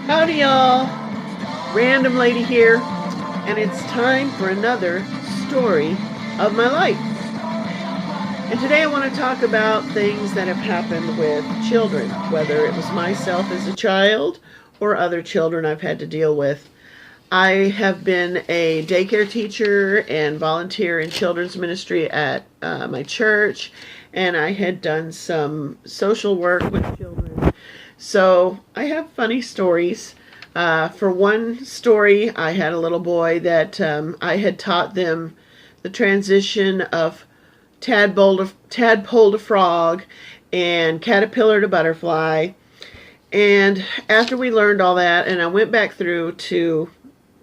Howdy, y'all. Random Lady here, and it's time for another story of my life. And today I want to talk about things that have happened with children, whether it was myself as a child or other children I've had to deal with. I have been a daycare teacher and volunteer in children's ministry at my church, and I had done some social work with children. So I have funny stories. For one story, I had a little boy that I had taught them the transition of tadpole to frog and caterpillar to butterfly. And after we learned all that, and I went back through to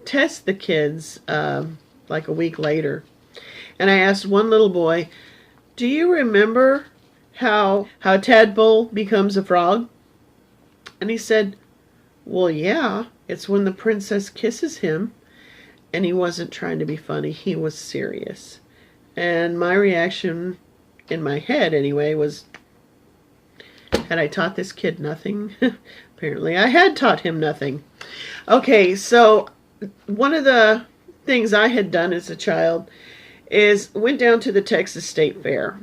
test the kids like a week later, and I asked one little boy, "Do you remember how a tadpole becomes a frog?" And he said, "Well, yeah, it's when the princess kisses him." And he wasn't trying to be funny. He was serious. And my reaction, in my head anyway, was, had I taught this kid nothing? Apparently I had taught him nothing. Okay, so one of the things I had done as a child is went down to the Texas State Fair.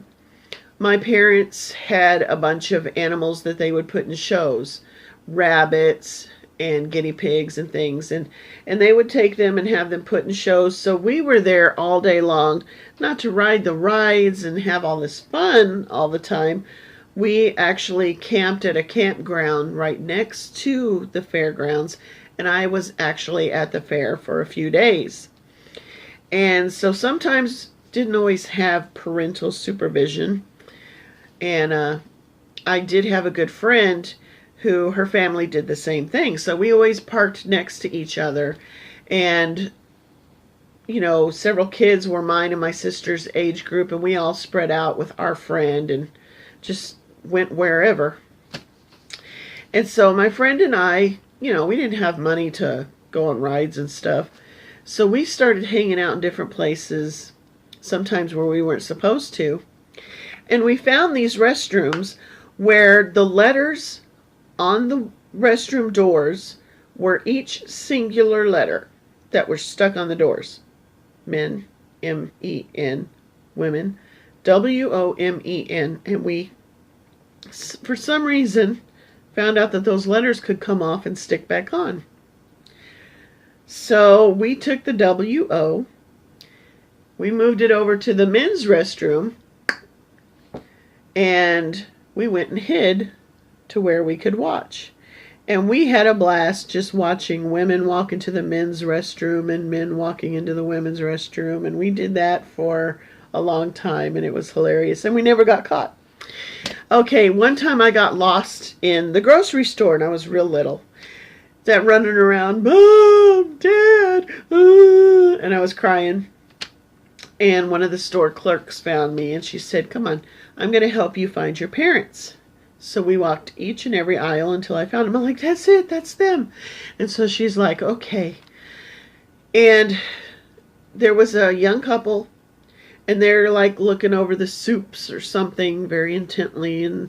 My parents had a bunch of animals that they would put in shows. Rabbits and guinea pigs and things, and they would take them and have them put in shows. So we were there all day long, not to ride the rides and have all this fun all the time. We actually camped at a campground right next to the fairgrounds, and I was actually at the fair for a few days. And so sometimes didn't always have parental supervision, and I did have a good friend who her family did the same thing. So we always parked next to each other. And, you know, several kids were mine and my sister's age group, and we all spread out with our friend and just went wherever. And so my friend and I, you know, we didn't have money to go on rides and stuff. So we started hanging out in different places, sometimes where we weren't supposed to. And we found these restrooms where the letters on the restroom doors were each singular letter that were stuck on the doors. Men, M-E-N. Women, W-O-M-E-N. And we, for some reason, found out that those letters could come off and stick back on. So we took the W-O, we moved it over to the men's restroom, and we went and hid to where we could watch. And we had a blast just watching women walk into the men's restroom and men walking into the women's restroom. And we did that for a long time, and it was hilarious. And we never got caught. Okay, one time I got lost in the grocery store, and I was real little. That running around, "Mom, Dad," and I was crying. And one of the store clerks found me, and she said, "Come on, I'm going to help you find your parents." So we walked each and every aisle until I found them. I'm like, "That's it, that's them." And so she's like, "Okay." And there was a young couple, and they're like looking over the soups or something very intently and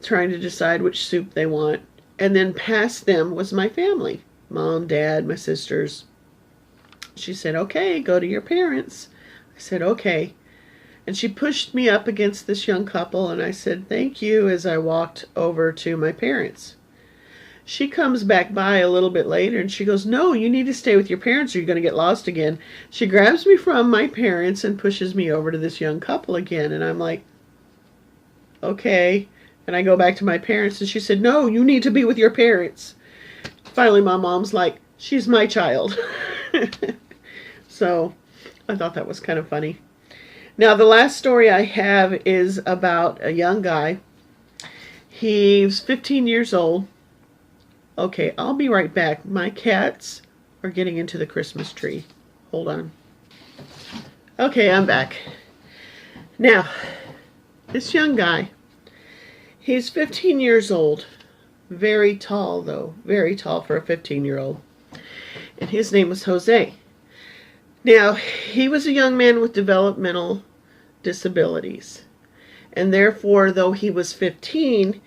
trying to decide which soup they want. And then past them was my family, Mom, Dad, my sisters. She said, "Okay, go to your parents." I said, "Okay." And she pushed me up against this young couple, and I said, "Thank you," as I walked over to my parents. She comes back by a little bit later, and she goes, "No, you need to stay with your parents or you're going to get lost again." She grabs me from my parents and pushes me over to this young couple again, and I'm like, "Okay." And I go back to my parents, and she said, "No, you need to be with your parents." Finally, my mom's like, "She's my child." So I thought that was kind of funny. Now, the last story I have is about a young guy. He's 15 years old. Okay, I'll be right back. My cats are getting into the Christmas tree. Hold on. Okay, I'm back. Now, this young guy, he's 15 years old. Very tall, though. Very tall for a 15-year-old. And his name was Jose. Now, he was a young man with developmental disabilities. And therefore, though he was 15,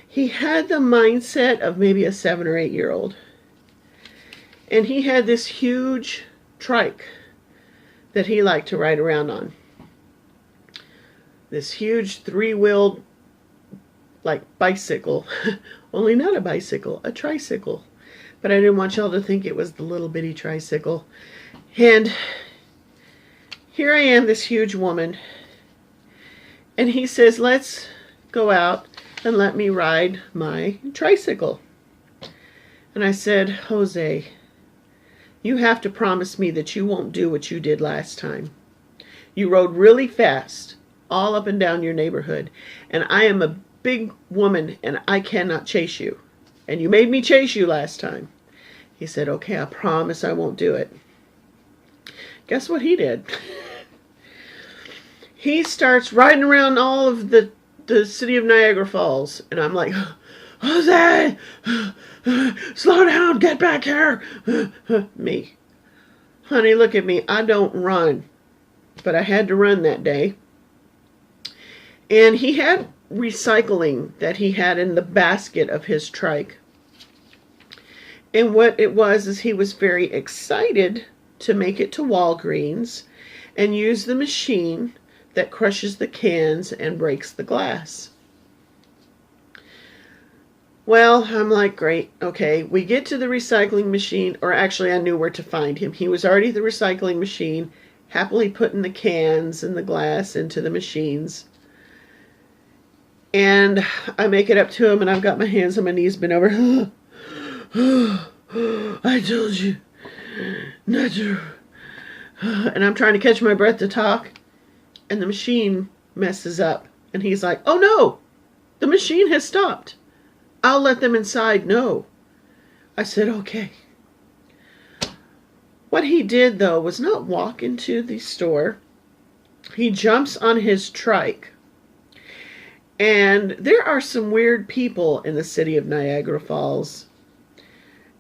he had the mindset of maybe a 7 or 8-year-old. And he had this huge trike that he liked to ride around on. This huge 3-wheeled, like, bicycle. Only not a bicycle, a tricycle. But I didn't want y'all to think it was the little bitty tricycle. And here I am, this huge woman. And he says, let's go out and let me ride my tricycle. And I said, Jose, you have to promise me that you won't do what you did last time. You rode really fast all up and down your neighborhood. And I am a big woman and I cannot chase you. And you made me chase you last time. He said, okay, I promise I won't do it. Guess what he did? He starts riding around all of the city of Niagara Falls. And I'm like, Jose, slow down, get back here. Me. Honey, look at me. I don't run. But I had to run that day. And he had recycling that he had in the basket of his trike. And what it was is he was very excited to make it to Walgreens and use the machine that crushes the cans and breaks the glass. Well, I'm like, great, okay. We get to the recycling machine, or actually I knew where to find him. He was already at the recycling machine, happily putting the cans and the glass into the machines. And I make it up to him, and I've got my hands on my knees, bent over. I told you not to. And I'm trying to catch my breath to talk, and the machine messes up. And he's like, oh no, the machine has stopped. I'll let them inside. No. I said, okay. What he did, though, was not walk into the store. He jumps on his trike. And there are some weird people in the city of Niagara Falls.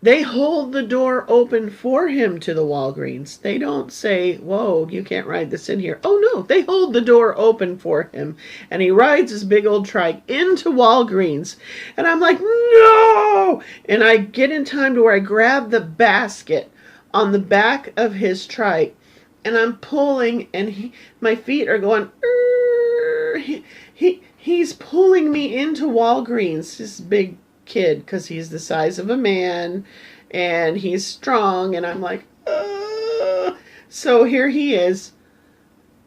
They hold the door open for him to the Walgreens. They don't say, whoa, you can't ride this in here. Oh, no, they hold the door open for him. And he rides his big old trike into Walgreens. And I'm like, no! And I get in time to where I grab the basket on the back of his trike. And I'm pulling, and my feet are going, he's pulling me into Walgreens, this big kid, because he's the size of a man and he's strong, and I'm like, so here he is,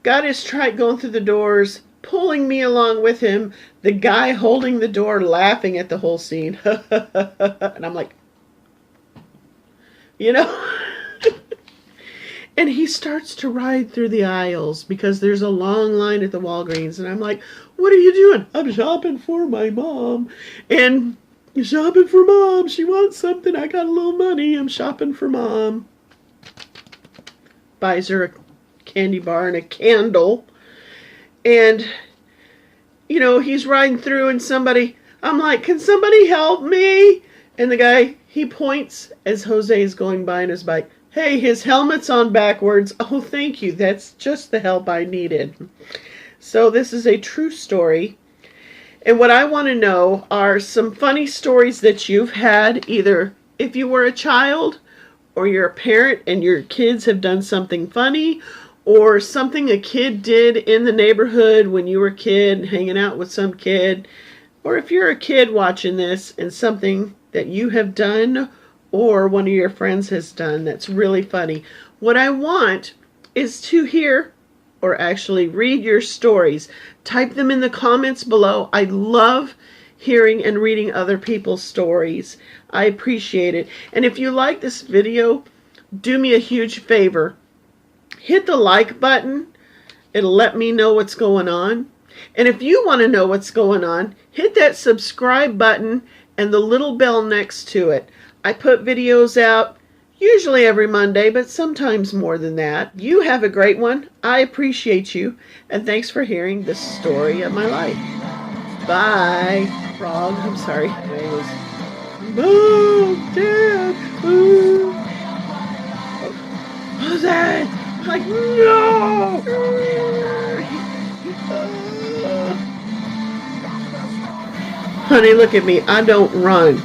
got his trike going through the doors, pulling me along with him, the guy holding the door laughing at the whole scene. And I'm like, you know. And he starts to ride through the aisles because there's a long line at the Walgreens, and I'm like, what are you doing? I'm shopping for my mom. And you're shopping for mom. She wants something. I got a little money. I'm shopping for mom. Buys her a candy bar and a candle. And, you know, he's riding through, and I'm like, can somebody help me? And the guy, he points as Jose is going by on his bike. Hey, his helmet's on backwards. Oh, thank you. That's just the help I needed. So this is a true story. And what I want to know are some funny stories that you've had, either if you were a child or you're a parent and your kids have done something funny, or something a kid did in the neighborhood when you were a kid, hanging out with some kid, or if you're a kid watching this and something that you have done or one of your friends has done that's really funny. What I want is to hear, or actually read, your stories. Type them in the comments below. I love hearing and reading other people's stories. I appreciate it. And if you like this video, do me a huge favor. Hit the like button. It'll let me know what's going on. And if you want to know what's going on, hit that subscribe button and the little bell next to it. I put videos out usually every Monday, but sometimes more than that. You have a great one. I appreciate you. And thanks for hearing the story of my life. Bye. Frog, I'm sorry. Oh, Dad. Oh. Jose. I'm like, no. Honey, look at me. I don't run.